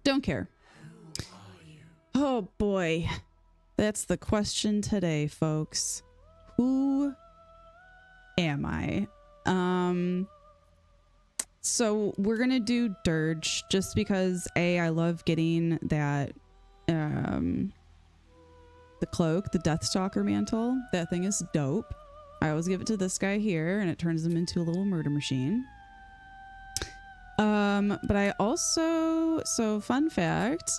Don't care. Oh boy. That's the question today, folks. Who am I? So we're gonna do Dirge just because I love getting that the cloak, the Deathstalker mantle. That thing is dope. I always give it to this guy here and it turns him into a little murder machine. But I also, so fun fact,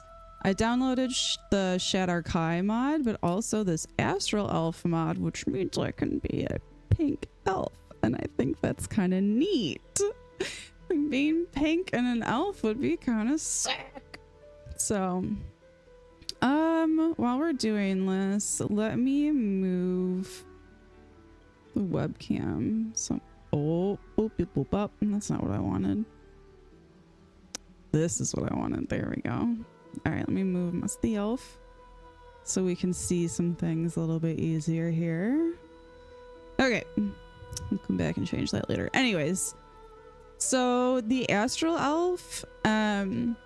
I downloaded the Shadar Kai mod, but also this Astral Elf mod, which means I can be a pink elf. And I think that's kind of neat. Being pink and an elf would be kind of sick. So, while we're doing this, let me move the webcam. So, oh, boop, boop, boop, boop. That's not what I wanted. This is what I wanted. There we go. All right, let me move the elf so we can see some things a little bit easier here. Okay, I'll come back and change that later. Anyways, so the Astral Elf, long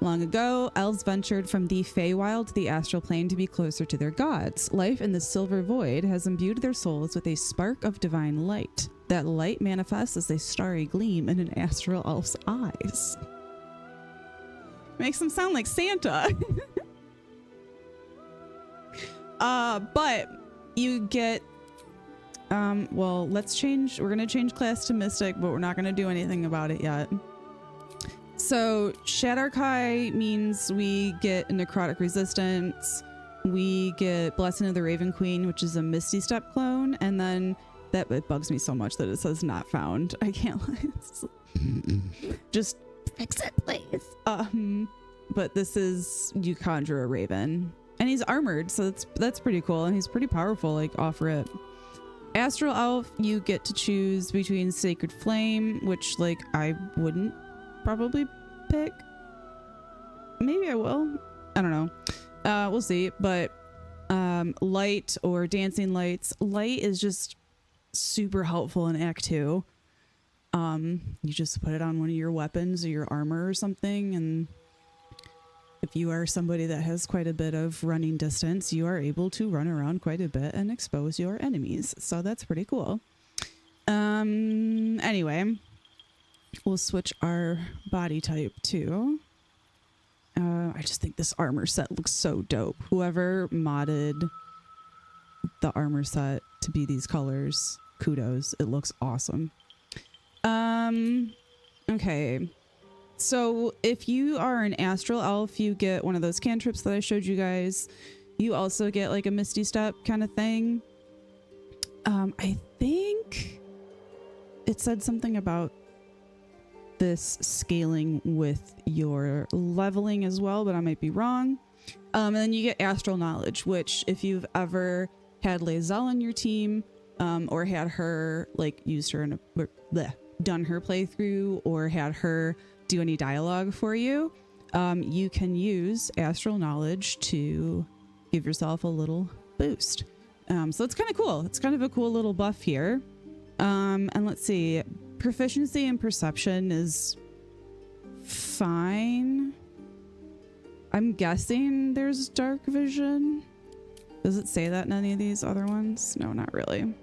ago, elves ventured from the Feywild to the astral plane to be closer to their gods. Life in the silver void has imbued their souls with a spark of divine light. That light manifests as a starry gleam in an astral elf's eyes. Makes them sound like Santa. But you get, well, let's change. We're going to change class to Mystic, but we're not going to do anything about it yet. So Shadar Kai means we get necrotic resistance. We get Blessing of the Raven Queen, which is a Misty Step clone. And then that, it bugs me so much that it says not found. I can't just fix it, please. But this is, you conjure a raven and he's armored, so that's pretty cool, and he's pretty powerful, like offer it. Astral Elf, you get to choose between Sacred Flame, which like I wouldn't probably pick. Maybe I will, I don't know, we'll see. But Light or Dancing Lights. Light is just super helpful in Act 2. You just put it on one of your weapons or your armor or something, and if you are somebody that has quite a bit of running distance, you are able to run around quite a bit and expose your enemies. So that's pretty cool. Anyway, we'll switch our body type too. I just think this armor set looks so dope. Whoever modded the armor set to be these colors, kudos. It looks awesome. Okay. So if you are an Astral Elf, you get one of those cantrips that I showed you guys. You also get like a Misty Step kind of thing. I think it said something about this scaling with your leveling as well, but I might be wrong. And then you get Astral Knowledge, which if you've ever had Lae'zel on your team, or had her like used her in a done her playthrough, or had her do any dialogue for you, you can use Astral Knowledge to give yourself a little boost. So it's kind of cool. It's kind of a cool little buff here. And let's see, proficiency and perception is fine. I'm guessing there's dark vision. Does it say that in any of these other ones? No, not really.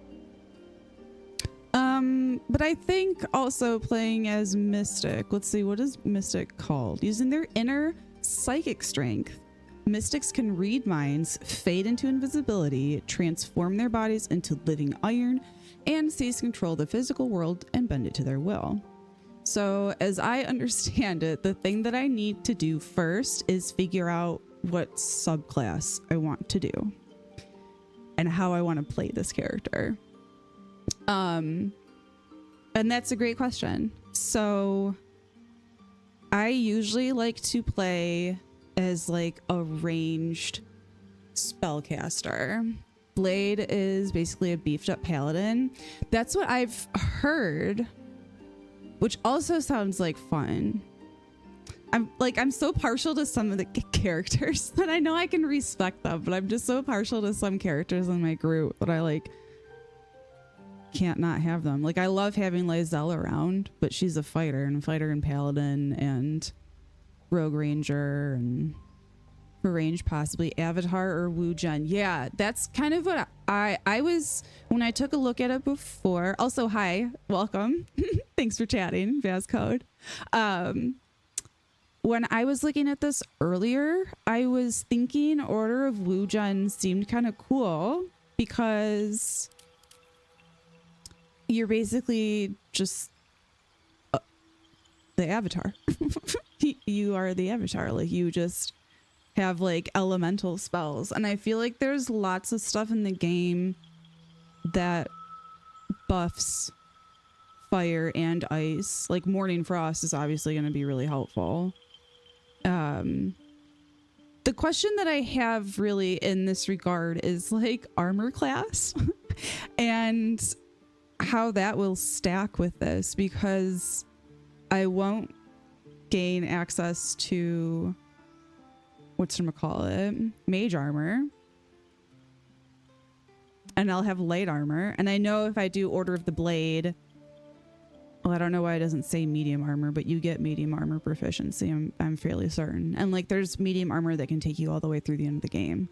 But I think also playing as Mystic, let's see, what is Mystic called? Using their inner psychic strength, Mystics can read minds, fade into invisibility, transform their bodies into living iron, and seize control of the physical world and bend it to their will. So as I understand it, the thing that I need to do first is figure out what subclass I want to do and how I want to play this character. And that's a great question. So I usually like to play as like a ranged spellcaster. Blade is basically a beefed up paladin. That's what I've heard, which also sounds like fun. I'm so partial to some of the characters that I know I can respect them, but I'm just so partial to some characters in my group that I like can't not have them. Like I love having Lae'zel around, but she's a fighter and paladin, and Rogue Ranger, and for range possibly Avatar or Wu Jun. Yeah, that's kind of what I was when I took a look at it before. Also, hi, welcome. Thanks for chatting, Vaz Code. When I was looking at this earlier, I was thinking Order of Wu Jun seemed kind of cool because you're basically just the Avatar. You are the Avatar. Like, you just have like elemental spells, and I feel like there's lots of stuff in the game that buffs fire and ice. Like Morning Frost is obviously going to be really helpful. The question that I have really in this regard is like armor class and how that will stack with this, because I won't gain access to whatchamacallit, mage armor, and I'll have light armor. And I know if I do Order of the Blade, well, I don't know why it doesn't say medium armor, but you get medium armor proficiency. I'm fairly certain. And like there's medium armor that can take you all the way through the end of the game.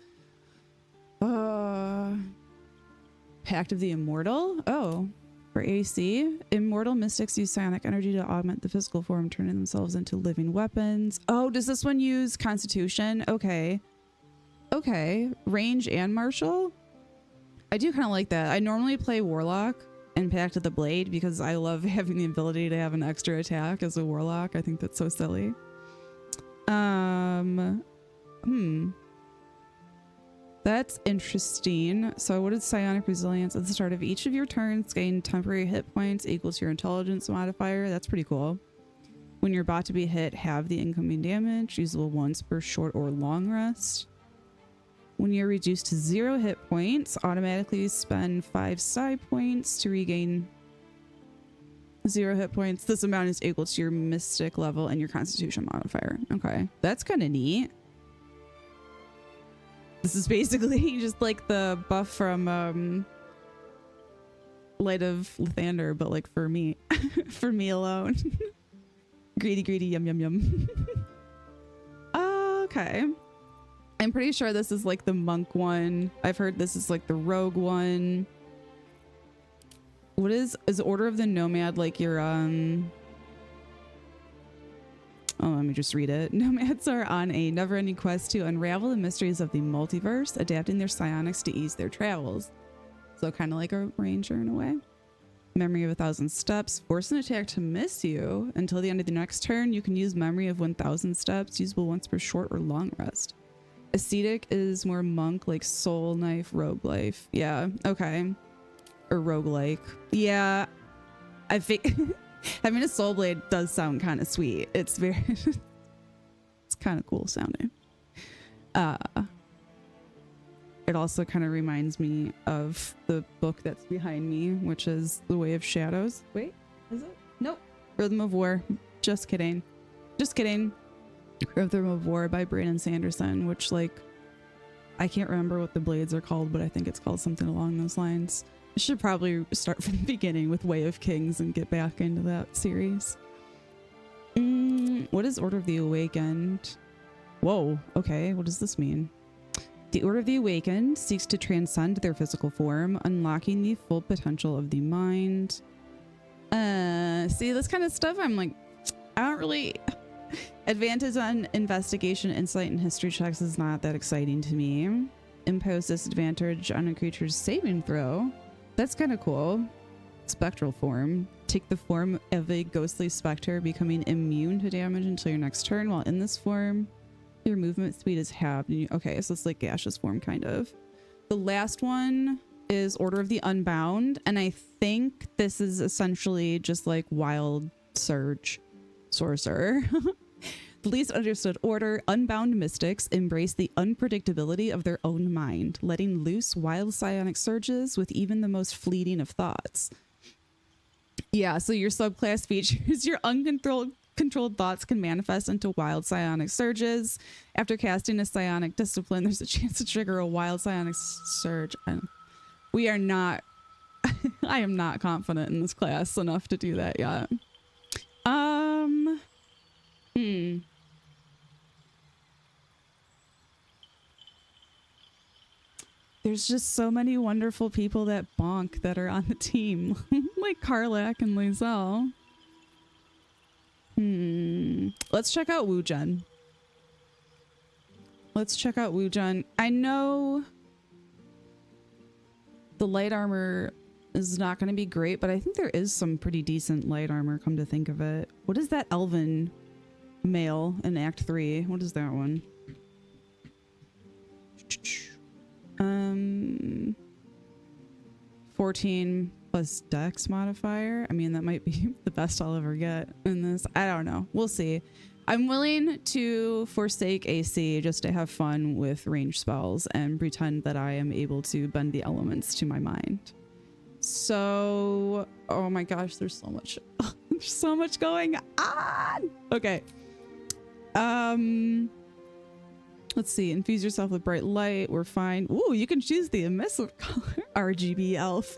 Pact of the Immortal. Oh, for AC, immortal mystics use psionic energy to augment the physical form, turning themselves into living weapons. Oh, does this one use Constitution? Okay. Okay. Range and martial? I do kind of like that. I normally play Warlock and Pact of the Blade because I love having the ability to have an extra attack as a Warlock. I think that's so silly. That's interesting. So what is psionic resilience? At the start of each of your turns, gain temporary hit points equal to your intelligence modifier. That's pretty cool. When you're about to be hit, have the incoming damage, usable once per short or long rest. When you're reduced to 0 hit points, automatically spend 5 psi points to regain 0 hit points. This amount is equal to your mystic level and your constitution modifier. Okay, that's kind of neat. This is basically just like the buff from Light of Lathander, but like for me, for me alone. Greedy, greedy, yum, yum, yum. Okay. I'm pretty sure this is like the monk one. I've heard this is like the rogue one. What is Order of the Nomad like your oh, let me just read it. Nomads are on a never-ending quest to unravel the mysteries of the multiverse, adapting their psionics to ease their travels. So kind of like a ranger in a way. Memory of 1,000 steps. Force an attack to miss you. Until the end of the next turn, you can use Memory of 1,000 steps, usable once per short or long rest. Ascetic is more monk, like soul knife, rogue life. Yeah, okay. Or roguelike. Yeah, I think having a soul blade does sound kind of sweet. It's very, it's kind of cool sounding. It also kind of reminds me of the book that's behind me, which is The Way of Shadows. Wait, is it? Nope. Rhythm of War. Just kidding. Just kidding. Rhythm of War by Brandon Sanderson, which like, I can't remember what the blades are called, but I think it's called something along those lines. I should probably start from the beginning with Way of Kings and get back into that series. What is Order of the Awakened? Whoa, okay, what does this mean? The Order of the Awakened seeks to transcend their physical form, unlocking the full potential of the mind. See, this kind of stuff, I'm like, I don't really... Advantage on investigation, insight, and history checks is not that exciting to me. Impose disadvantage on a creature's saving throw. That's kind of cool. Spectral form. Take the form of a ghostly specter, becoming immune to damage until your next turn. While in this form, your movement speed is halved. Okay, so it's like gaseous form, kind of. The last one is Order of the Unbound, and I think this is essentially just like Wild Surge Sorcerer. The least understood order, unbound mystics embrace the unpredictability of their own mind, letting loose wild psionic surges with even the most fleeting of thoughts. Yeah, so your subclass features your uncontrolled thoughts can manifest into wild psionic surges. After casting a psionic discipline, there's a chance to trigger a wild psionic surge. We are not... I am not confident in this class enough to do that yet. there's just so many wonderful people that bonk that are on the team. Like Karlak and Lae'zel. Let's check out Wujen. Let's check out Wujen. I know the light armor is not going to be great, but I think there is some pretty decent light armor, come to think of it. What is that elven male in Act 3? What is that one? 14 plus dex modifier. I mean, that might be the best I'll ever get in this. I don't know. We'll see. I'm willing to forsake AC just to have fun with range spells and pretend that I am able to bend the elements to my mind. So, oh my gosh, there's so much, there's so much going on. Okay. Let's see. Infuse yourself with bright light. We're fine. Ooh, you can choose the emissive color. RGB elf.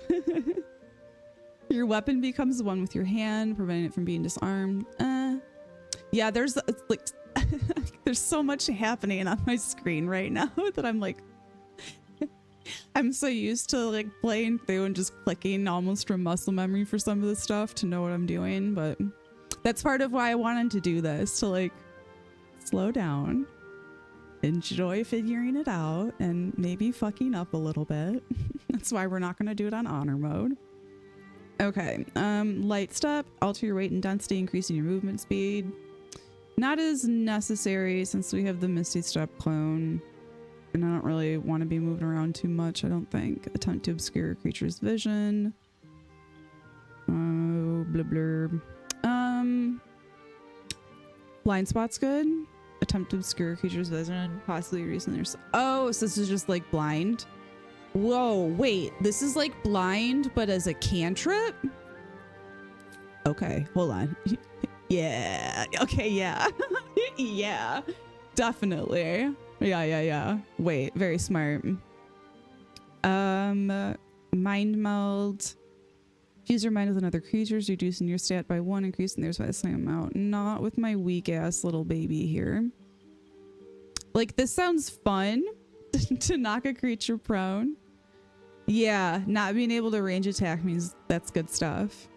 Your weapon becomes one with your hand, preventing it from being disarmed. Yeah, there's like, there's so much happening on my screen right now that I'm like, I'm so used to like playing through and just clicking almost from muscle memory for some of the stuff to know what I'm doing. But that's part of why I wanted to do this, to like slow down, enjoy figuring it out, and maybe fucking up a little bit. That's why we're not going to do it on honor mode. Okay. Light step, alter your weight and density, increasing your movement speed. Not as necessary since we have the Misty Step clone. And I don't really want to be moving around too much, I don't think. Attempt to obscure a creature's vision. Oh, blub blurb. Blind spot's good. Attempt to obscure a creature's vision. Possibly reason there's... Oh, so this is just like blind? Whoa, wait. This is like blind, but as a cantrip? Okay, hold on. Yeah. Okay, yeah. Yeah. Definitely. Yeah. Wait, very smart. Mind meld. Fuse your mind with another creatures, reducing your stat by 1, increasing theirs by the same amount. Not with my weak ass little baby here. Like, this sounds fun to knock a creature prone. Yeah, not being able to range attack means that's good stuff.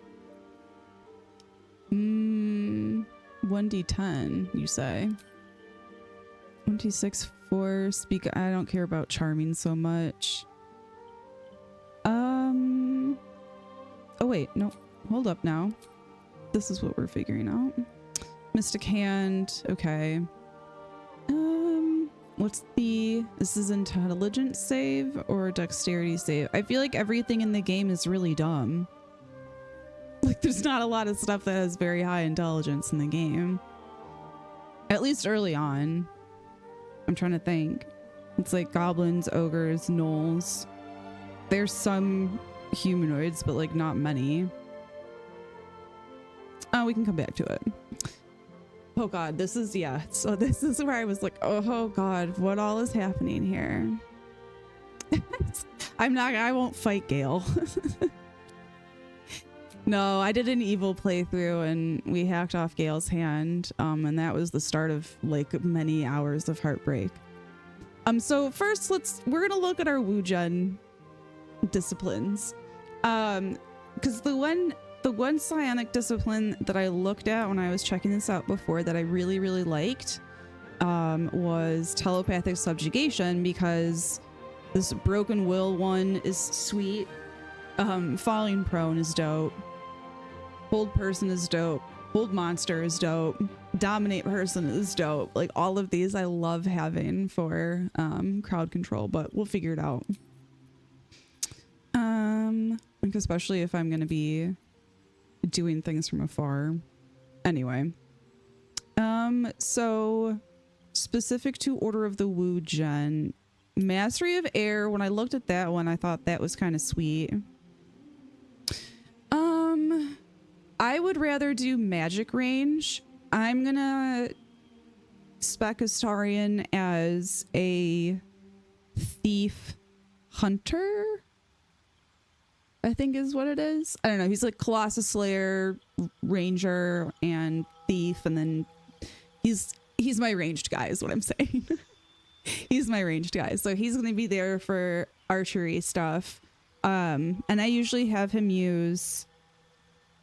1d10, you say? 1d6 for speak. I don't care about charming so much. Oh wait, no, hold up now. This is what we're figuring out. Mystic hand, okay. What's this is intelligence save or dexterity save? I feel like everything in the game is really dumb. Like there's not a lot of stuff that has very high intelligence in the game. At least early on. I'm trying to think. It's like goblins, ogres, gnolls. There's some humanoids, but like not many. Oh, we can come back to it. Oh god, this is, yeah. So this is where I was like, oh god, what all is happening here? I won't fight Gale. No, I did an evil playthrough and we hacked off Gale's hand. And that was the start of like many hours of heartbreak. So first we're gonna look at our Wujen disciplines. Because the one psionic discipline that I looked at when I was checking this out before that I really liked was telepathic subjugation, because this broken will one is sweet. Falling prone is dope. Hold person is dope. Hold monster is dope. Dominate person is dope. Like all of these I love having for crowd control, but we'll figure it out. Like especially if I'm gonna be doing things from afar. Anyway. So specific to Order of the Wujen, Mastery of Air, when I looked at that one, I thought that was kind of sweet. I would rather do magic range. I'm gonna spec Astarion as a thief hunter, I think is what it is. I don't know. He's like Colossus Slayer, Ranger, and Thief, and then he's my ranged guy is what I'm saying. He's my ranged guy. So he's going to be there for archery stuff. And I usually have him use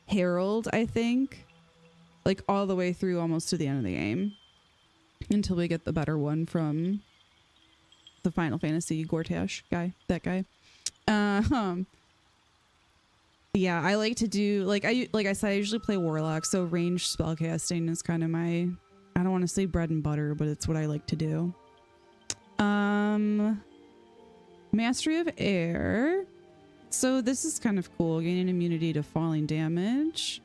Herald, I think, like all the way through almost to the end of the game until we get the better one from the Final Fantasy Gortash guy, that guy. Yeah, I like to do like I said, I usually play Warlock, so ranged spellcasting is kind of my, I don't want to say bread and butter, but it's what I like to do. Mastery of Air. So this is kind of cool, gaining immunity to falling damage.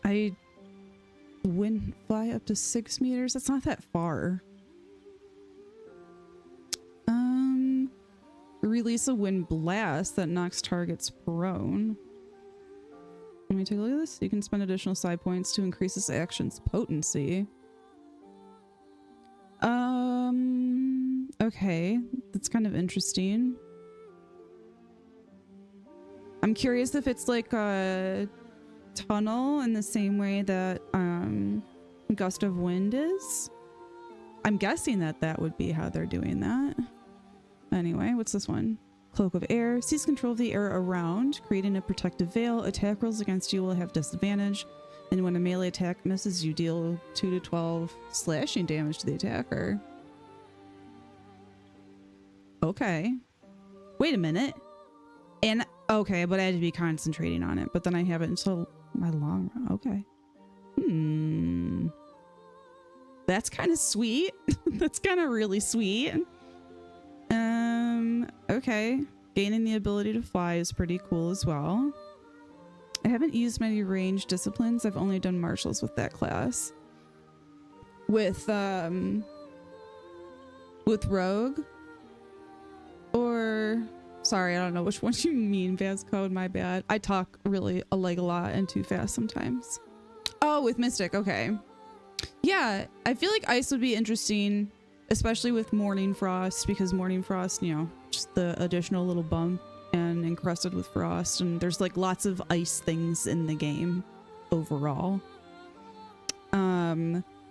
I fly up to 6 meters. That's not that far. Release a wind blast that knocks targets prone. Let me take a look at this. You can spend additional side points to increase this action's potency. Okay, that's kind of interesting. I'm curious if it's like a tunnel in the same way that Gust of Wind is. I'm guessing that that would be how they're doing that. Anyway, what's this one? Cloak of Air. Seize control of the air around, creating a protective veil. Attack rolls against you will have disadvantage, and when a melee attack misses, you deal 2 to 12 slashing damage to the attacker. Okay. Wait a minute. And okay, but I had to be concentrating on it, but then I have it until my long run. Okay. That's kind of sweet. That's kind of really sweet. Okay. Gaining the ability to fly is pretty cool as well. I haven't used many ranged disciplines. I've only done martials with that class. With rogue, or sorry, I don't know which one you mean, Vascode, my bad. I talk really a lot and too fast sometimes. Oh, with Mystic, okay. Yeah, I feel like ice would be interesting, especially with Morning Frost, because Morning Frost, you know, just the additional little bump and encrusted with frost, and there's like lots of ice things in the game overall.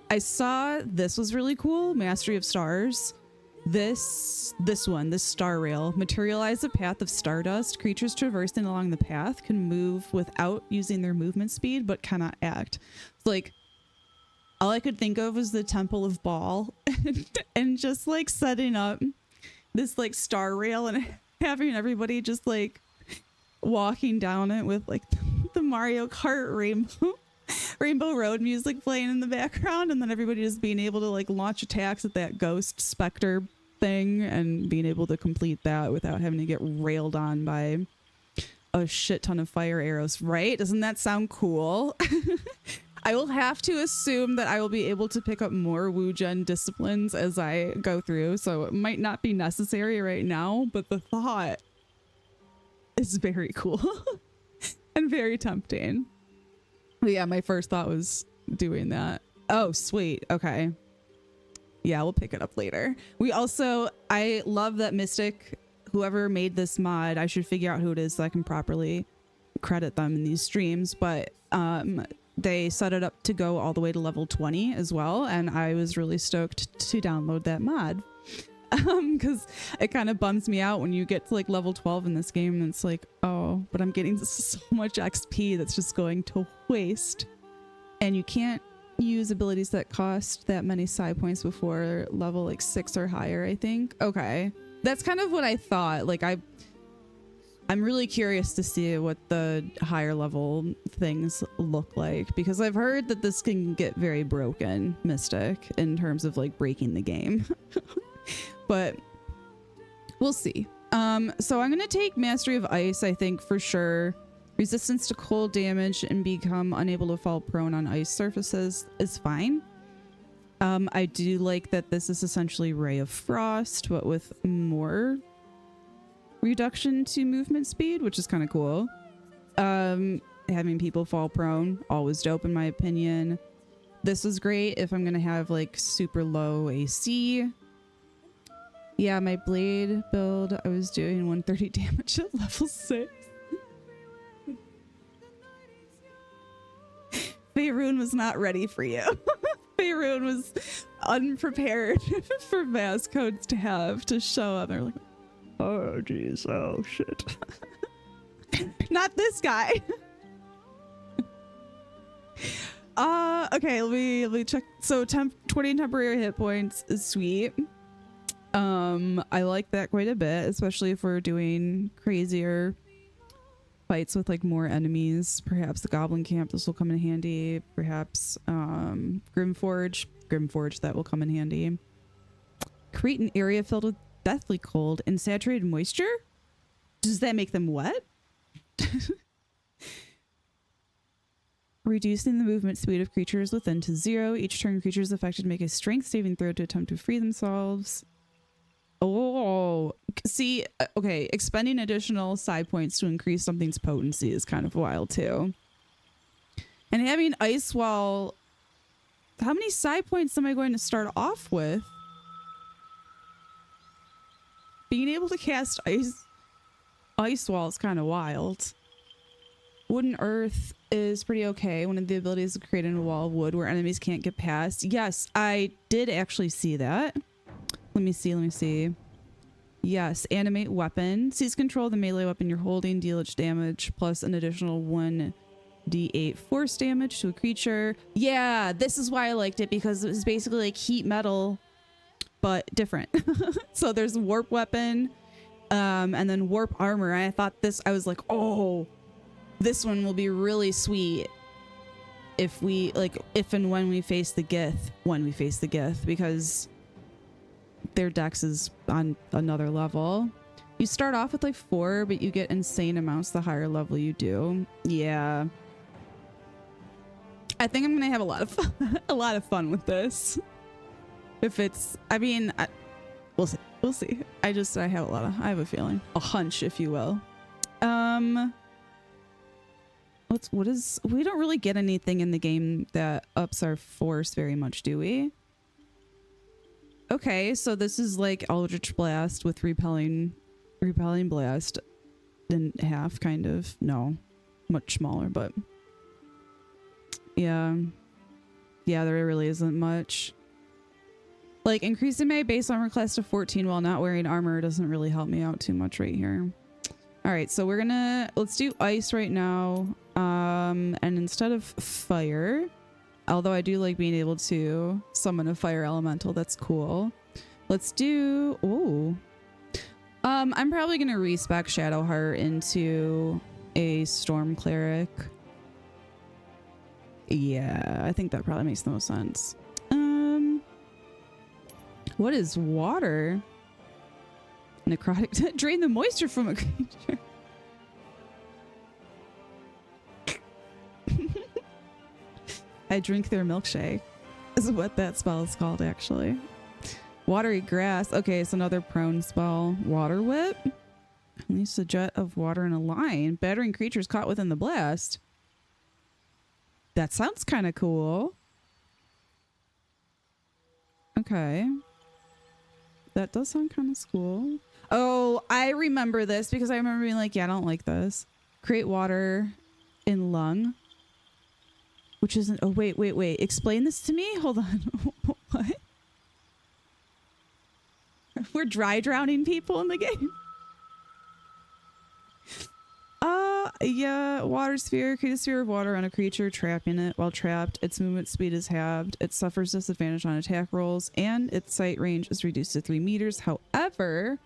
I saw this was really cool, Mastery of Stars. This star rail. Materialize a path of stardust. Creatures traversing along the path can move without using their movement speed, but cannot act. It's like, all I could think of was the Temple of Baal and just like setting up this like star rail and having everybody just like walking down it with like the Mario Kart Rainbow Road music playing in the background, and then everybody just being able to like launch attacks at that ghost specter thing and being able to complete that without having to get railed on by a shit ton of fire arrows, right? Doesn't that sound cool? I will have to assume that I will be able to pick up more Wu-Gen disciplines as I go through, so it might not be necessary right now, but the thought is very cool and very tempting. But yeah, my first thought was doing that. Oh, sweet. Okay. Yeah, we'll pick it up later. We also, I love that Mystic, whoever made this mod, I should figure out who it is so I can properly credit them in these streams, but they set it up to go all the way to level 20 as well, and I was really stoked to download that mod. Because it kind of bums me out when you get to like level 12 in this game and it's like, oh, but I'm getting so much XP that's just going to waste. And you can't use abilities that cost that many side points before level like 6 or higher, I think. Okay. That's kind of what I thought. Like I'm really curious to see what the higher level things look like, because I've heard that this can get very broken, Mystic, in terms of like breaking the game. But we'll see. So I'm gonna take Mastery of Ice, I think, for sure. Resistance to cold damage and become unable to fall prone on ice surfaces is fine. I do like that this is essentially Ray of Frost, but with more reduction to movement speed, which is kind of cool. Having people fall prone, always dope in my opinion. This was great if I'm gonna have like super low AC. Yeah, my blade build, I was doing 130 damage at level 6. Faerun was not ready for you. Faerun was unprepared for Vaz codes to have to show up. They're like, Oh, jeez. Oh, shit. Not this guy. Okay, let me check. So 20 temporary hit points is sweet. I like that quite a bit, especially if we're doing crazier fights with like more enemies. Perhaps the goblin camp, this will come in handy. Perhaps Grimforge, that will come in handy. Create an area filled with deathly cold and saturated moisture. Does that make them wet? Reducing the movement speed of creatures within to 0. Each turn creatures affected make a strength saving throw to attempt to free themselves. Oh, see, okay, expending additional side points to increase something's potency is kind of wild too. And having ice wall, how many side points am I going to start off with? Being able to cast ice wall is kind of wild. Wooden earth is pretty okay. One of the abilities is creating a wall of wood where enemies can't get past. Yes, I did actually see that. Let me see. Yes, animate weapon. Seize control of the melee weapon you're holding. Deal its damage plus an additional 1d8 force damage to a creature. Yeah, this is why I liked it, because it was basically like heat metal, but different. So there's warp weapon, and then warp armor. I thought this, I was like, oh, this one will be really sweet if we like, if and when we face the Gith, because their dex is on another level. You start off with like 4, but you get insane amounts the higher level you do. Yeah, I think I'm gonna have a lot of fun, a lot of fun with this. If it's, I mean, we'll see. I have a feeling, a hunch, if you will. We don't really get anything in the game that ups our force very much, do we? Okay, so this is like Eldritch Blast with repelling blast in half, kind of. No, much smaller, but yeah, there really isn't much. Like increasing my base armor class to 14 while not wearing armor doesn't really help me out too much right here. All right, so let's do ice right now. And instead of fire, although I do like being able to summon a fire elemental, that's cool. Let's do, I'm probably gonna respec Shadowheart into a storm cleric. Yeah, I think that probably makes the most sense. What is water? Necrotic, drain the moisture from a creature. I drink their milkshake is what that spell is called, actually. Watery grass. Okay, it's another prone spell. Water whip. Release a jet of water in a line, battering creatures caught within the blast. That sounds kind of cool. Okay. That does sound kind of cool. Oh, I remember this because I remember being like, yeah, I don't like this. Create water in lung. Which isn't, oh, wait. Explain this to me? Hold on. What? We're dry drowning people in the game? Yeah, water sphere. Create a sphere of water on a creature, trapping it. While trapped, its movement speed is halved. It suffers disadvantage on attack rolls, and its sight range is reduced to 3 meters. However,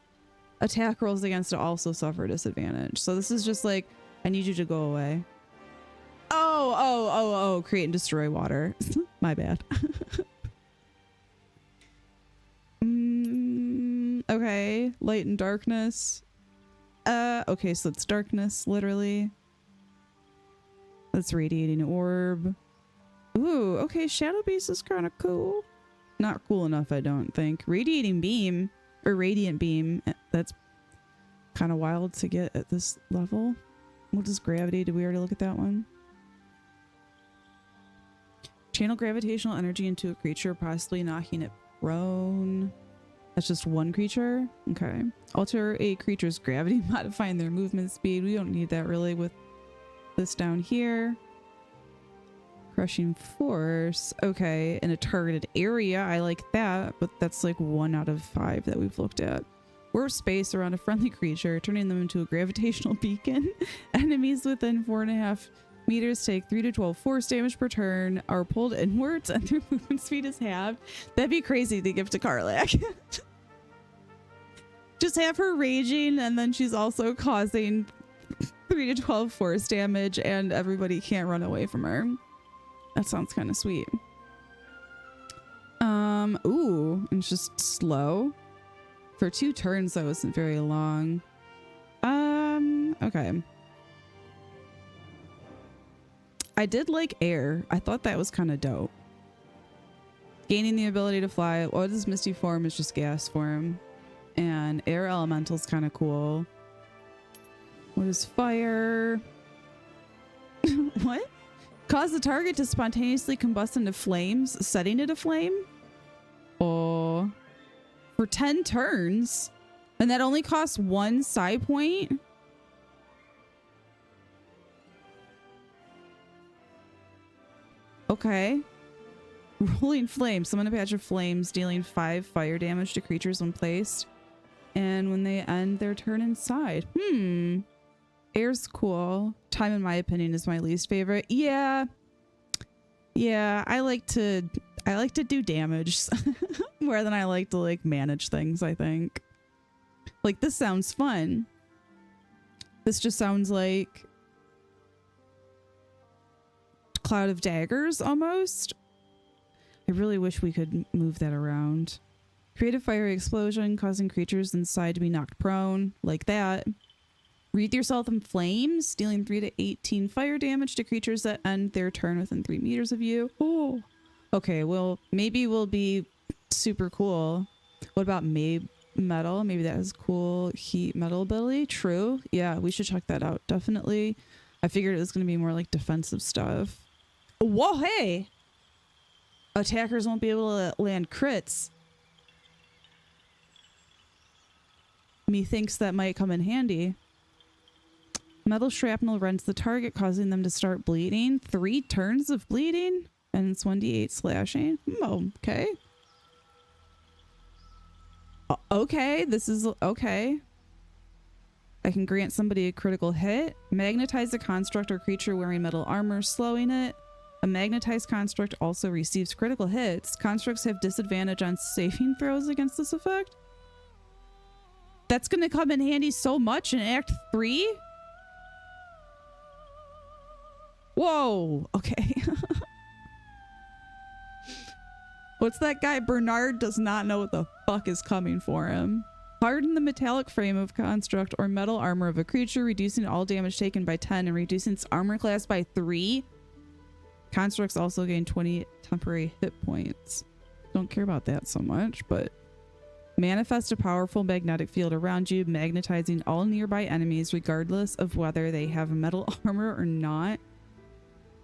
attack rolls against it also suffer disadvantage. So this is just like, I need you to go away. Oh, create and destroy water. My bad. Okay, light and darkness. Okay, so it's darkness, literally. That's radiating orb. Ooh, okay, shadow beast is kind of cool. Not cool enough, I don't think. Radiating beam, or radiant beam, that's kind of wild to get at this level. What is gravity? Did we already look at that one? Channel gravitational energy into a creature, possibly knocking it prone. That's just one creature? Okay. Alter a creature's gravity, modifying their movement speed. We don't need that really with this down here. Crushing force. Okay. In a targeted area. I like that, but that's like 1 out of 5 that we've looked at. Warp space around a friendly creature, turning them into a gravitational beacon. Enemies within 4.5 meters take 3 to 12 force damage per turn, are pulled inwards, and their movement speed is halved. That'd be crazy to give to Karlach. Just have her raging, and then she's also causing 3 to 12 force damage, and everybody can't run away from her. That sounds kind of sweet. Ooh, and it's just slow. For 2 turns, that wasn't very long. Okay. I did like air. I thought that was kind of dope. Gaining the ability to fly. What is Misty form is just gas form. And air elemental's kind of cool. What is fire? What? Cause the target to spontaneously combust into flames, setting it aflame? Oh. For 10 turns? And that only costs 1 psi point? Okay. Rolling flame. Summon a patch of flames, dealing 5 fire damage to creatures when placed. And when they end their turn inside. Air's cool. Time, in my opinion, is my least favorite. Yeah. Yeah, I like to do damage more than I like to like manage things, I think. Like, this sounds fun. This just sounds like Cloud of Daggers almost. I really wish we could move that around. Create a fiery explosion, causing creatures inside to be knocked prone, like that. Wreathe yourself in flames, dealing 3 to 18 fire damage to creatures that end their turn within 3 meters of you. Oh. Okay, well, maybe we'll be super cool. What about metal? Maybe that has cool heat metal ability. True. Yeah, we should check that out. Definitely. I figured it was going to be more like defensive stuff. Whoa, hey! Attackers won't be able to land crits. Methinks that might come in handy. Metal shrapnel rends the target, causing them to start bleeding. 3 turns of bleeding, and it's 1d8 slashing. Okay. Okay, this is okay. I can grant somebody a critical hit. Magnetize a construct or creature wearing metal armor, slowing it. A magnetized construct also receives critical hits. Constructs have disadvantage on saving throws against this effect. That's going to come in handy so much in Act 3. Whoa. Okay. What's that guy? Bernard does not know what the fuck is coming for him. Harden the metallic frame of construct or metal armor of a creature, reducing all damage taken by 10 and reducing its armor class by 3. Constructs also gain 20 temporary hit points. Don't care about that so much, but manifest a powerful magnetic field around you, magnetizing all nearby enemies regardless of whether they have metal armor or not.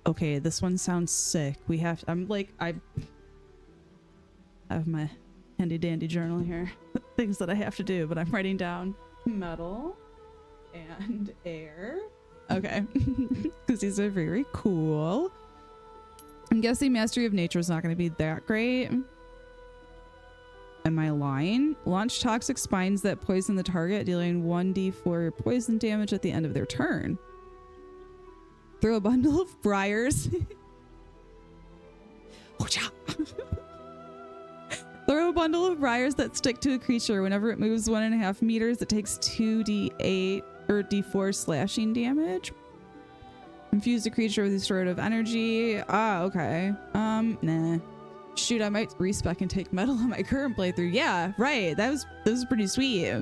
Okay, this one sounds sick. We have I have my handy dandy journal here. Things that I have to do, but I'm writing down metal and air. Okay. Because these are very cool. I'm guessing Mastery of Nature is not going to be that great. Am I lying? Launch toxic spines that poison the target, dealing 1d4 poison damage at the end of their turn. Throw a bundle of briars. Throw a bundle of briars that stick to a creature. Whenever it moves 1.5 meters, it takes 2d8 or d4 slashing damage. Infuse a creature with restorative energy. Ah, okay. Nah. Shoot, I might respec and take metal on my current playthrough. Yeah, right. That was pretty sweet.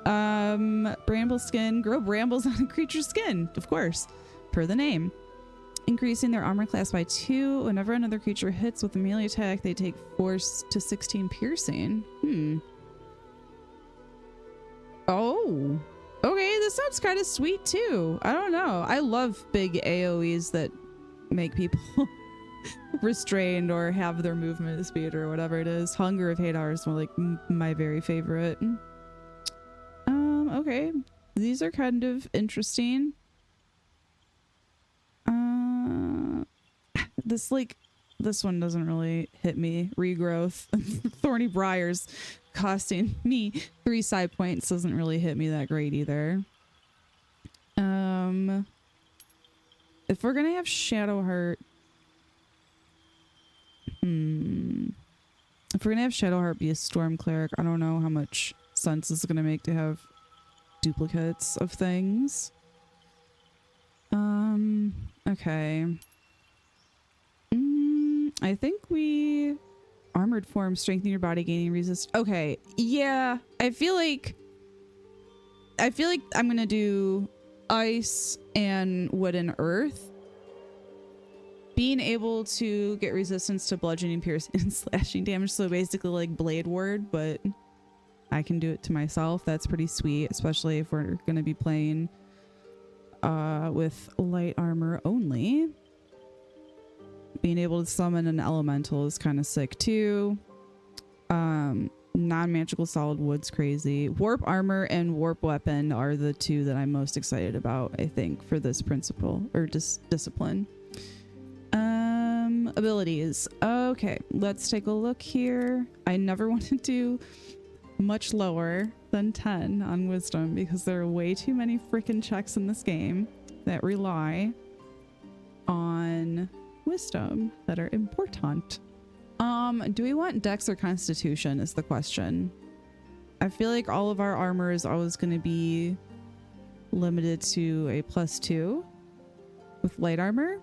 Bramble skin. Grow brambles on a creature's skin, of course, per the name. Increasing their armor class by 2. Whenever another creature hits with a melee attack, they take 4 to 16 piercing. Oh. Okay, this sounds kind of sweet too. I don't know. I love big AoEs that make people restrained or have their movement speed or whatever it is. Hunger of Hadar is more like my very favorite. Okay. These are kind of interesting. This like this one doesn't really hit me. Regrowth. Thorny Briars costing me 3 side points doesn't really hit me that great either. If we're gonna have Shadowheart, if we're gonna have Shadowheart be a Storm Cleric, I don't know how much sense it's gonna make to have duplicates of things. Okay. I think we armored form, strengthen your body, gaining resist. Okay, yeah. I feel like I'm gonna do ice and wood and earth. Being able to get resistance to bludgeoning, piercing, and slashing damage. So basically like Blade Ward, but I can do it to myself. That's pretty sweet, especially if we're gonna be playing with light armor only. Being able to summon an elemental is kind of sick too. Non-magical solid wood's crazy. Warp armor and warp weapon are the two that I'm most excited about, I think, for this principle or discipline. Abilities. Okay, let's take a look here. I never want to do much lower than 10 on wisdom because there are way too many freaking checks in this game that rely on wisdom that are important. Do we want dex or constitution is the question. I feel like all of our armor is always going to be limited to a +2 with light armor.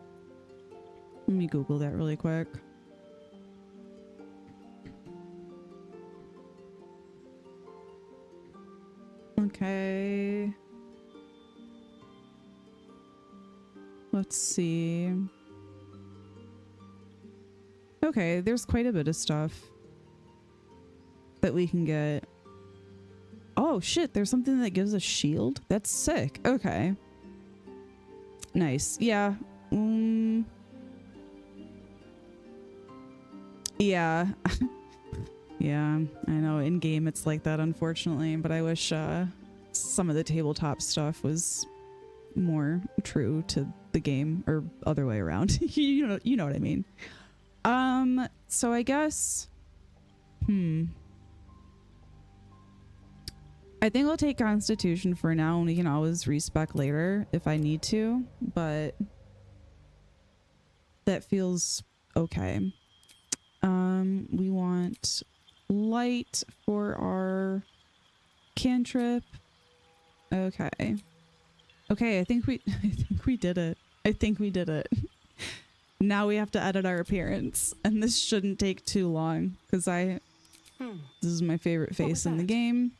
Let me Google that really quick. Okay. Let's see. Okay, there's quite a bit of stuff that we can get. Oh shit, there's something that gives a shield? That's sick. Okay. Nice. Yeah. Yeah. Yeah, I know in game it's like that, unfortunately, but I wish some of the tabletop stuff was more true to the game or other way around. you know what I mean. So I guess I think I'll take Constitution for now, and we can always respec later if I need to, but that feels okay. We want light for our cantrip. Okay. Okay, I think we did it. I think we did it. Now we have to edit our appearance, and this shouldn't take too long because this is my favorite face in the game.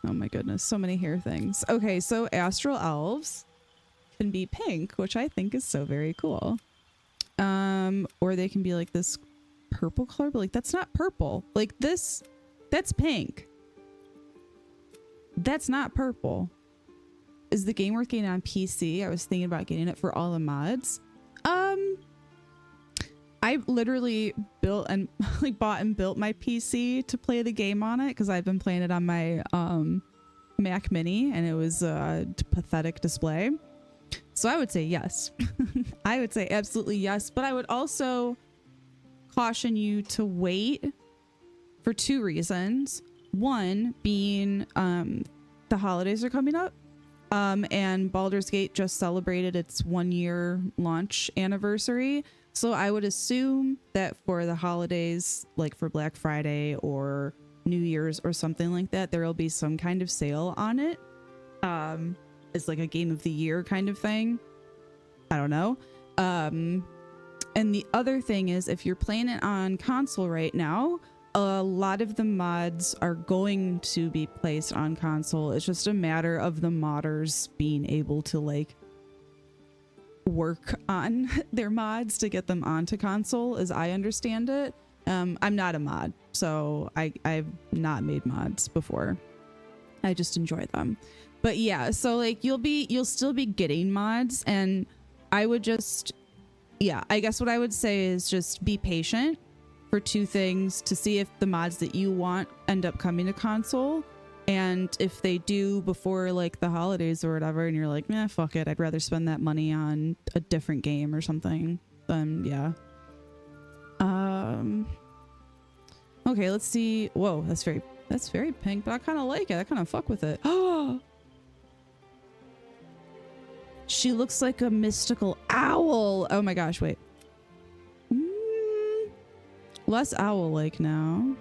Oh my goodness, so many hair things. Okay, so Astral Elves can be pink, which I think is so very cool. Or they can be like this purple color, but like that's not purple. Like this, that's pink. That's not purple. Is the game worth getting on PC? I was thinking about getting it for all the mods. I literally built and like bought and built my PC to play the game on it because I've been playing it on my Mac Mini, and it was a pathetic display. So I would say yes. I would say absolutely yes, but I would also caution you to wait for 2 reasons. One being the holidays are coming up. And Baldur's Gate just celebrated its 1-year launch anniversary. So I would assume that for the holidays, like for Black Friday or New Year's or something like that, there will be some kind of sale on it. It's like a game of the year kind of thing. I don't know. And the other thing is, if you're playing it on console right now, a lot of the mods are going to be placed on console. It's just a matter of the modders being able to like work on their mods to get them onto console, as I understand it. I'm not a mod, so I've not made mods before. I just enjoy them. But yeah, so like you'll still be getting mods, and I would just, yeah, I guess what I would say is just be patient for 2 things to see if the mods that you want end up coming to console, And if they do before like the holidays or whatever, and you're like, nah, fuck it, I'd rather spend that money on a different game or something, then yeah. Okay, let's see. Whoa, that's very pink, but I kind of like it. I kind of fuck with it. Oh, she looks like a mystical owl. Oh my gosh, wait. Less owl-like now,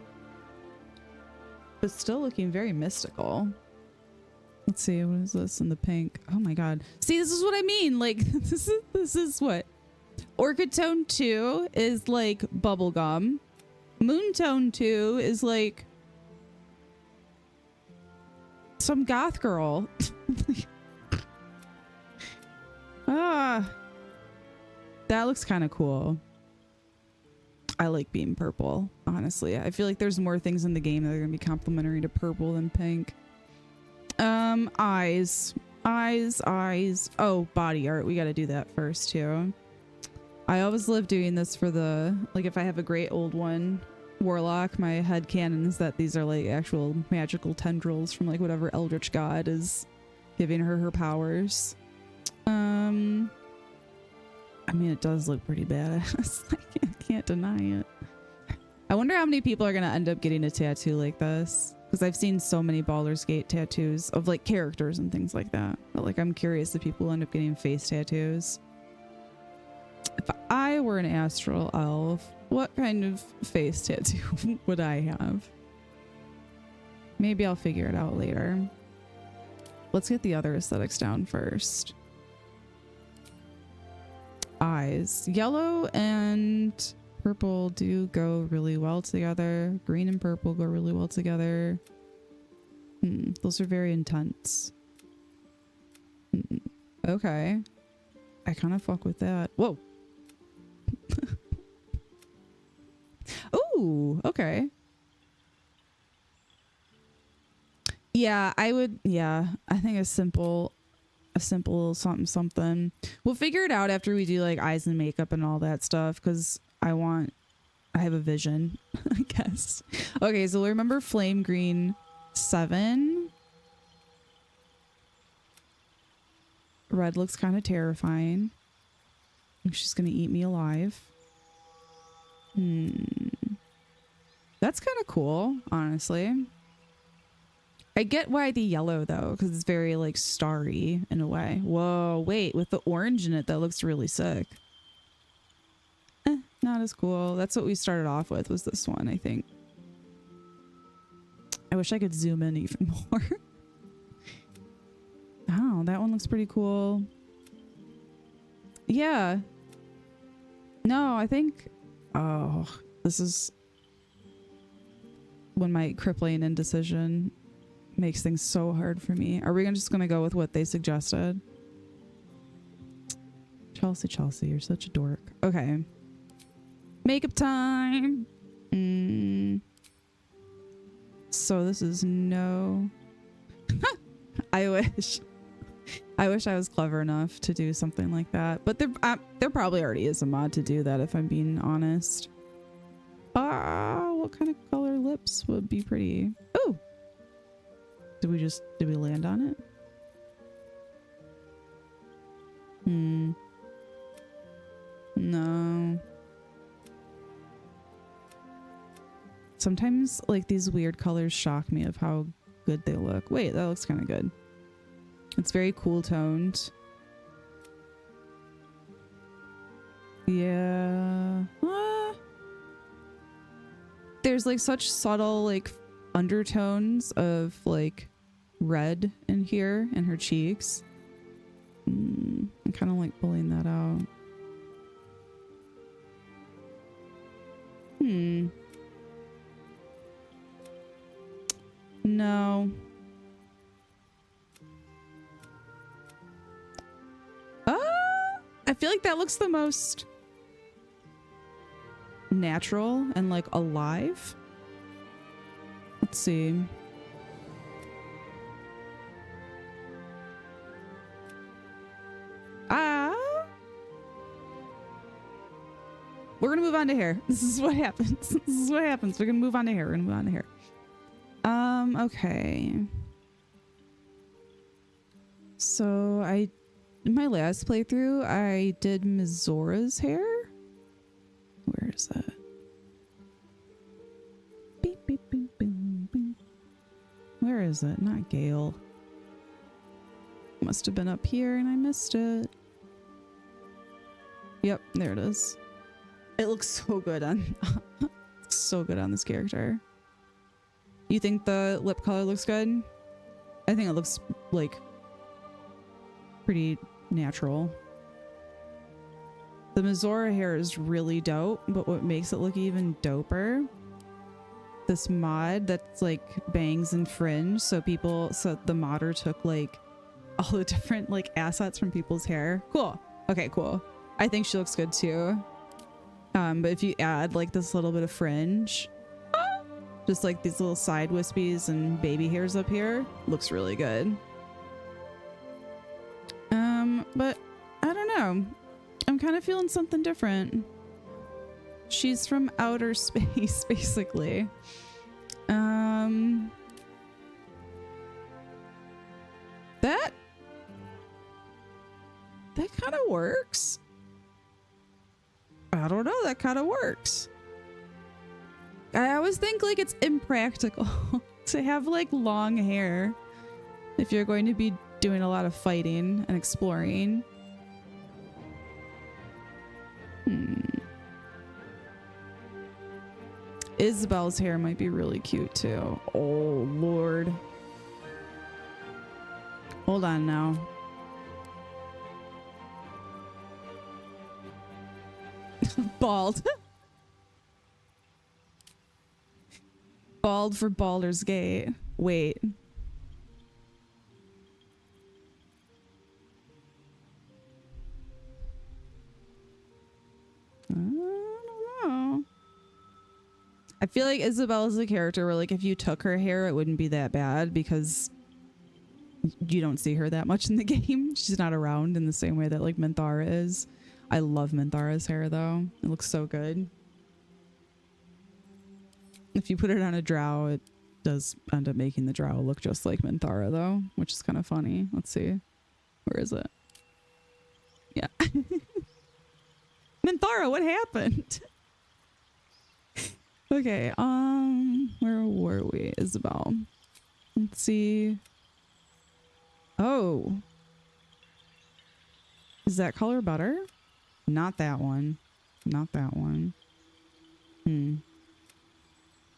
but still looking very mystical. Let's see, what is this in the pink? Oh my god. See, this is what I mean. Like, this is what? Orchid Tone 2 is like bubblegum. Moon Tone 2 is like some goth girl. Ah, that looks kind of cool. I like being purple, honestly. I feel like there's more things in the game that are gonna be complementary to purple than pink. Eyes. Oh, body art. We gotta do that first too. I always love doing this for the, like, if I have a great old one warlock, my headcanon is that these are like actual magical tendrils from like whatever eldritch god is giving her powers. I mean, it does look pretty badass. I can't deny it. I wonder how many people are gonna end up getting a tattoo like this, because I've seen so many Baldur's Gate tattoos of like characters and things like that. But like, I'm curious if people end up getting face tattoos. If I were an Astral Elf, what kind of face tattoo would I have? Maybe I'll figure it out later. Let's get the other aesthetics down first. Eyes. Yellow and purple do go really well together. Green and purple go really well together. Those are very intense. Okay. I kind of fuck with that. Whoa. Ooh, okay. Yeah, I would, yeah, I think a simple something. We'll figure it out after we do like eyes and makeup and all that stuff, because I have a vision, I guess. Okay, so remember Flame Green 7. Red looks kind of terrifying. She's gonna eat me alive. That's kind of cool, honestly. I get why the yellow though, because it's very like starry in a way. Whoa, wait, with the orange in it, that looks really sick. Not as cool. That's what we started off with, was this one, I think. I wish I could zoom in even more. Oh, that one looks pretty cool. Yeah. No, I think, oh, this is when my crippling indecision makes things so hard for me. Are we just gonna go with what they suggested? Chelsea, you're such a dork. Okay. Makeup time. So this is no. I wish I was clever enough to do something like that. But there probably already is a mod to do that, if I'm being honest. What kind of color lips would be pretty? Oh, did we land on it? No. Sometimes like these weird colors shock me of how good they look. Wait, that looks kind of good. It's very cool toned. Yeah. There's like such subtle like undertones of like red in here in her cheeks. I'm kind of like pulling that out. No. I feel like that looks the most natural and like alive. Let's see. We're gonna move on to hair. This is what happens. This is what happens. We're gonna move on to hair. Okay. So in my last playthrough, I did Mizora's hair. Where is that? Beep, beep, beep, beep, beep. Where is it? Not Gale. Must have been up here and I missed it. Yep, there it is. It looks so good on so good on this character. You think the lip color looks good? I think it looks like pretty natural. The Mizora hair is really dope, but what makes it look even doper, this mod that's like bangs and fringe. So the modder took like all the different like assets from people's hair. Cool. Okay, cool. I think she looks good too. But if you add like this little bit of fringe, just like these little side wispies and baby hairs up here, looks really good. But I don't know. I'm kind of feeling something different. She's from outer space, basically. That kind of works. I don't know, that kind of works. I always think like it's impractical to have like long hair if you're going to be doing a lot of fighting and exploring. Isabel's hair might be really cute too. Oh Lord. Hold on now. Bald. Bald for Baldur's Gate. Wait. I don't know. I feel like Isabelle is a character where like if you took her hair it wouldn't be that bad because you don't see her that much in the game. She's not around in the same way that like Minthara is. I love Minthara's hair though. It looks so good. If you put it on a drow, it does end up making the drow look just like Minthara though, which is kind of funny. Let's see. Where is it? Yeah. Minthara, what happened? Okay, where were we? Isabel. Let's see. Oh. Is that color better? Not that one. Not that one.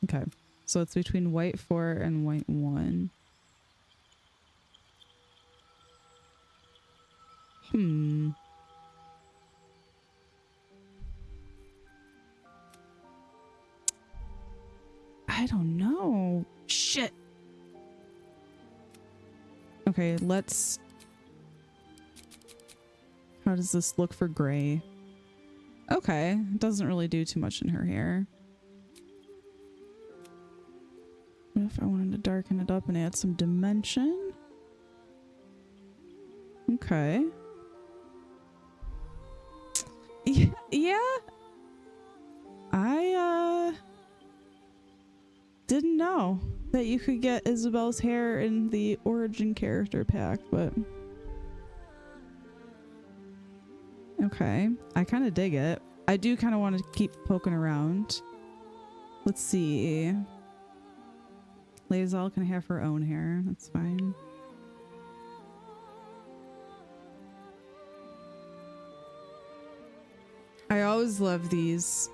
Okay. So it's between white 4 and white 1. I don't know. Shit. Okay, let's... How does this look for gray? Okay, it doesn't really do too much in her hair. What if I wanted to darken it up and add some dimension? Okay. Yeah. I didn't know that you could get Isabel's hair in the origin character pack, but okay. I kind of dig it. I do kind of want to keep poking around. Let's see. Lae'zel can have her own hair. That's fine. I always love these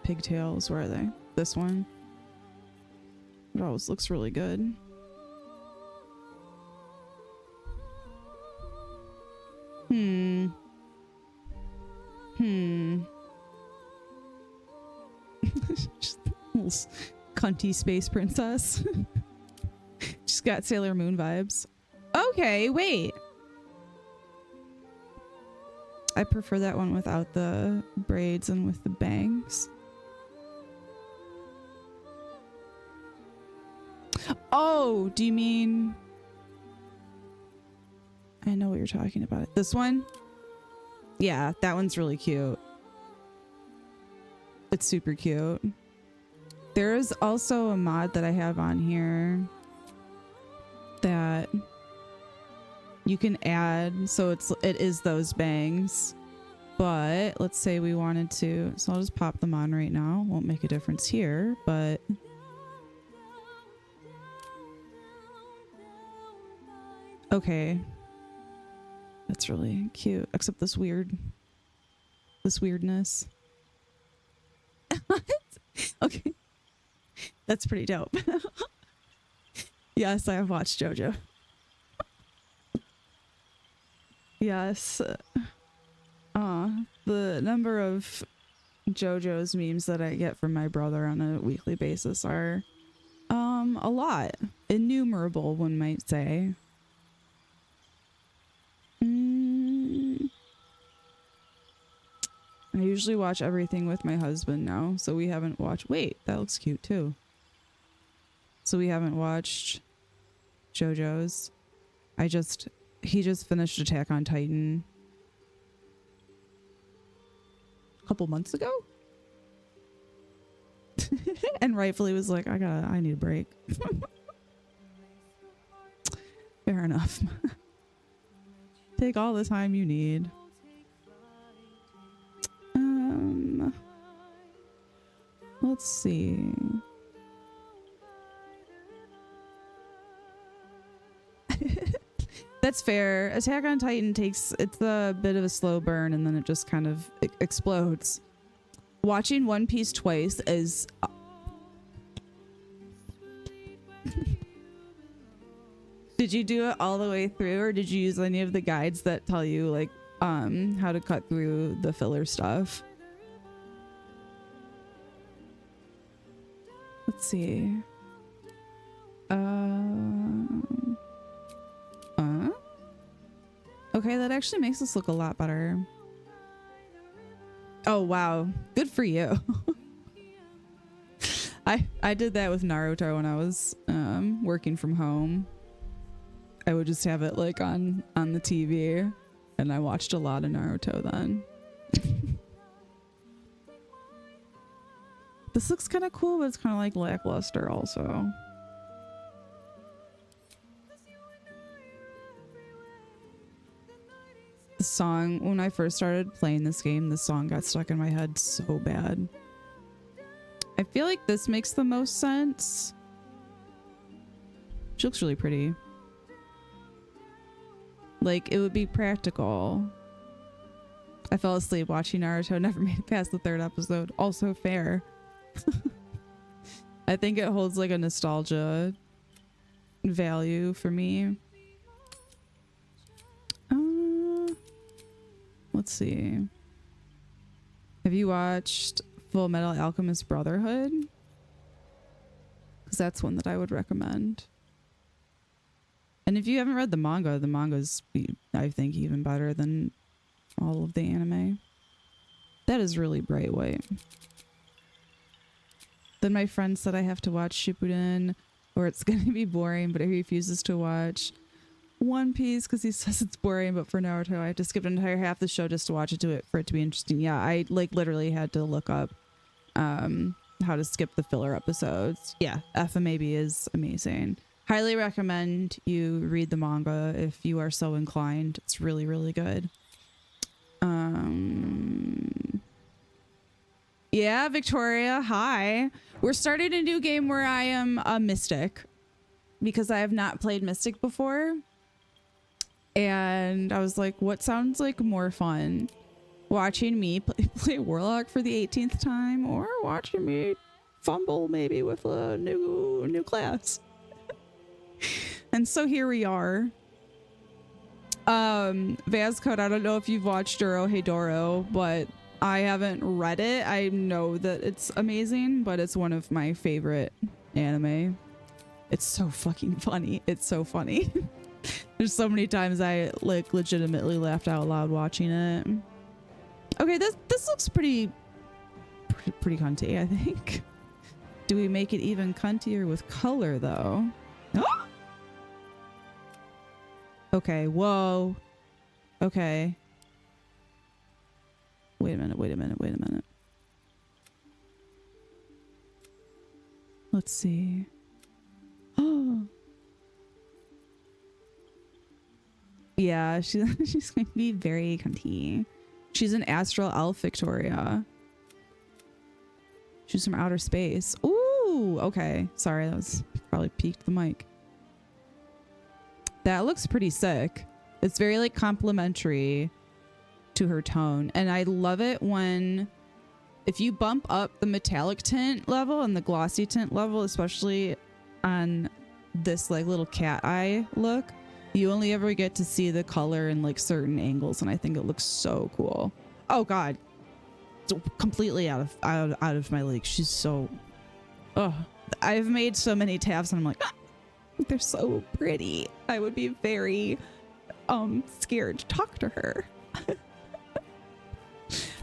pigtails. Where are they? This one. It always looks really good. Just a little cunty space princess. She's got Sailor Moon vibes. Okay, wait. I prefer that one without the braids and with the bangs. Oh, do you mean... I know what you're talking about. This one? Yeah, that one's really cute. It's super cute. There is also a mod that I have on here that you can add, so it is those bangs. But let's say we wanted to, so I'll just pop them on right now. Won't make a difference here, but okay. That's really cute, except this weirdness. Okay. That's pretty dope. Yes, I have watched JoJo. Yes. The number of JoJo's memes that I get from my brother on a weekly basis are a lot. Innumerable, one might say. I usually watch everything with my husband now, so we haven't watched... Wait, that looks cute too. So we haven't watched JoJo's. He just finished Attack on Titan a couple months ago. And rightfully was like, I need a break. Fair enough. Take all the time you need. Let's see. That's fair. Attack on Titan it's a bit of a slow burn and then it just kind of explodes. Watching One Piece twice is... Did you do it all the way through, or did you use any of the guides that tell you like how to cut through the filler stuff? Let's see. Okay, that actually makes this look a lot better. Oh wow, good for you. I did that with Naruto when I was working from home. I would just have it like on the TV, and I watched a lot of Naruto then. This looks kind of cool, but it's kind of like lackluster also. The song, when I first started playing this game, the song got stuck in my head so bad. I feel like this makes the most sense. She looks really pretty. Like, it would be practical. I fell asleep watching Naruto, never made it past the 3rd episode. Also fair. I think it holds like a nostalgia value for me. Let's see. Have you watched Full Metal Alchemist Brotherhood? Because that's one that I would recommend. And if you haven't read the manga's, I think, even better than all of the anime. That is really bright white. Then my friend said I have to watch Shippuden, or it's going to be boring, but he refuses to watch One Piece because he says it's boring. But for Naruto, I have to skip an entire half the show just to watch it for it to be interesting. Yeah, I like literally had to look up how to skip the filler episodes. Yeah, FMAB is amazing. Highly recommend you read the manga if you are so inclined. It's really, really good. Yeah, Victoria, hi. We're starting a new game where I am a mystic because I have not played Mystic before. And I was like, what sounds like more fun? Watching me play Warlock for the 18th time, or watching me fumble maybe with a new class. And so here we are. Vazcode, I don't know if you've watched Duro Hedoro, but I haven't read it. I know that it's amazing, but it's one of my favorite anime. It's so fucking funny. It's so funny. There's so many times I like legitimately laughed out loud watching it. Okay, this looks pretty cunty, I think. Do we make it even cuntier with color though? Oh! Okay, whoa. Okay. Wait a minute. Let's see. Oh. Yeah, she's going to be very cunty. She's an Astral Elf, Victoria. She's from outer space. Ooh, okay. Sorry, that was probably peaked the mic. That looks pretty sick. It's very like complimentary to her tone. And I love it when, if you bump up the metallic tint level and the glossy tint level, especially on this like little cat eye look, you only ever get to see the color in like certain angles. And I think it looks so cool. Oh God. It's completely out of my league. She's so, oh, I've made so many tabs and I'm like, ah, they're so pretty. I would be very scared to talk to her.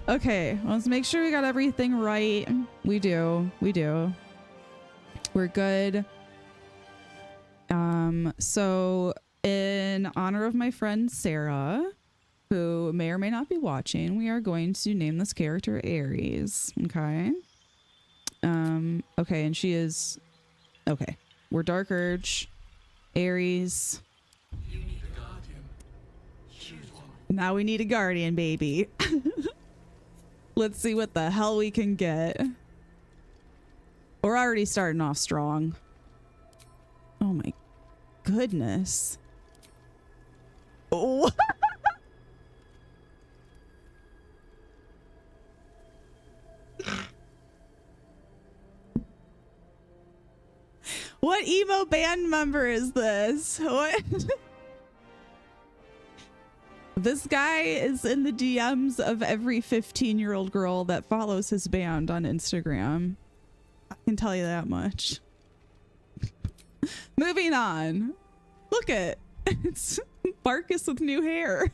Okay, let's make sure we got everything right. We do. We're good. So in honor of my friend Sarah, who may or may not be watching, we are going to name this character Aries. Okay. Okay, and she is, okay. We're Dark Urge, Aries. You need a guardian. Now we need a guardian, baby. Let's see what the hell we can get. We're already starting off strong. Oh my goodness. Oh. What emo band member is this? What? This guy is in the DMs of every 15-year-old girl that follows his band on Instagram. I can tell you that much. Moving on. Look at it's Barkus with new hair.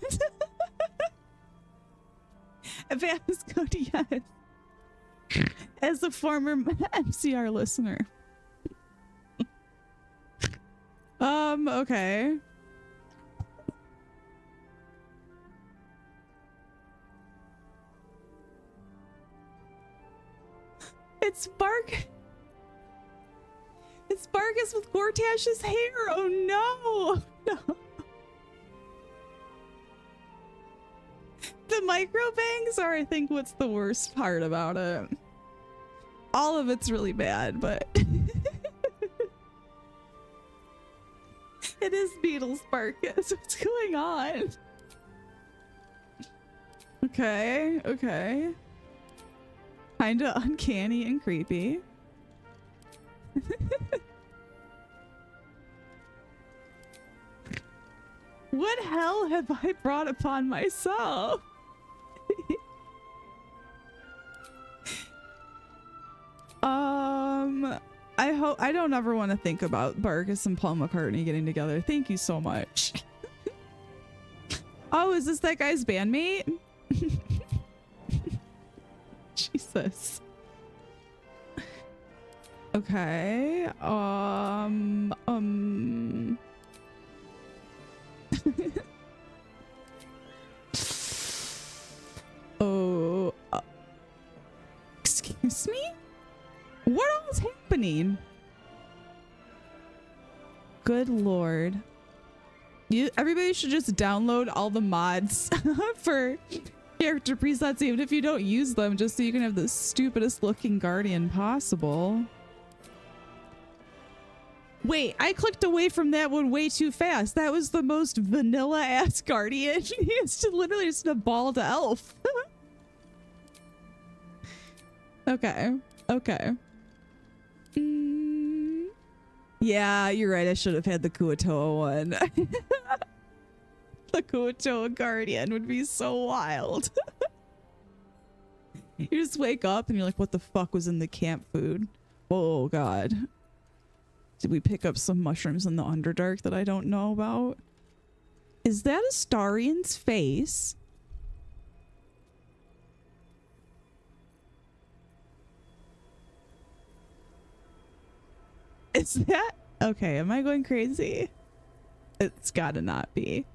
Vasco Diaz. As a former MCR listener. Okay. It's Barkus with Gortash's hair. Oh no. No. The micro bangs are, I think, what's the worst part about it. All of it's really bad, but it is Beatles Barkus. What's going on? Okay. Kinda uncanny and creepy. What hell have I brought upon myself? I don't ever want to think about Barkus and Paul McCartney getting together. Thank you so much. Oh, is this that guy's bandmate? Jesus. Okay. Oh. Excuse me? What all is happening? Good Lord. Everybody should just download all the mods for character presets, even if you don't use them, just so you can have the stupidest looking guardian possible. Wait, I clicked away from that one way too fast. That was the most vanilla ass guardian. It's literally just a bald elf. Okay. Yeah, you're right. I should have had the Kuatoa one. The Kuatoa guardian would be so wild. You just wake up and you're like, what the fuck was in the camp food? Oh God. Did we pick up some mushrooms in the Underdark that I don't know about? Is that a Starian's face? Is that okay? Am I going crazy? It's gotta not be.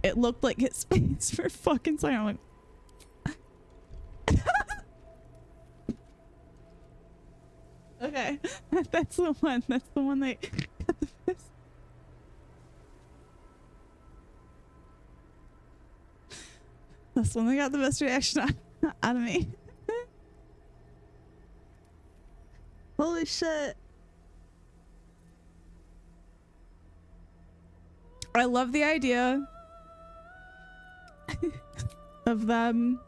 It looked like his face for fucking second. I'm like, Okay. That's the one. That's the one that got the fist. That's the one that got the best reaction out of me. Holy shit. I love the idea of them.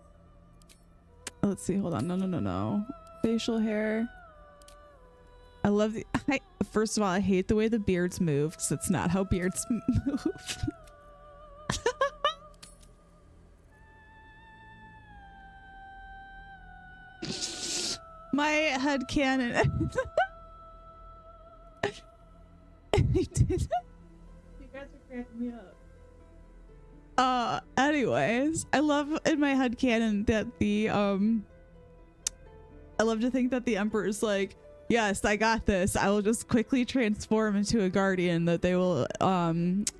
Let's see, hold on. No. Facial hair. I love the first of all, I hate the way the beards move because it's not how beards move. My head canon. I did. You guys are cracking me up. Anyways, I love in my head canon that the I love to think that the Emperor's like, yes, I got this. I will just quickly transform into a guardian that they will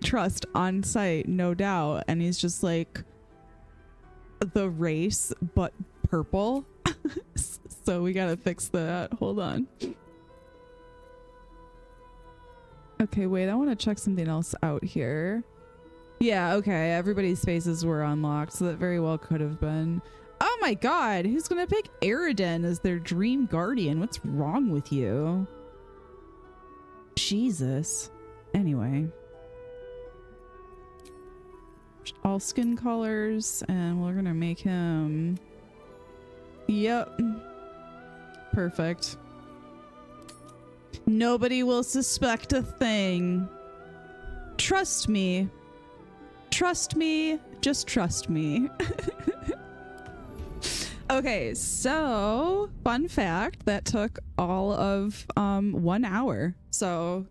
trust on sight, no doubt. And he's just like the race, but purple. So we gotta fix that. Hold on. Okay, wait, I want to check something else out here. Yeah, okay, everybody's faces were unlocked, so that very well could have been. Oh my god, who's gonna pick Aridin as their dream guardian? What's wrong with you? Jesus. Anyway. All skin colors, and we're gonna make him... Yep. Perfect. Nobody will suspect a thing. Trust me. Trust me. Just trust me. Okay, so fun fact, that took all of 1 hour. So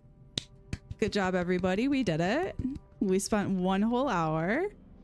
good job, everybody. We did it. We spent 1 whole hour.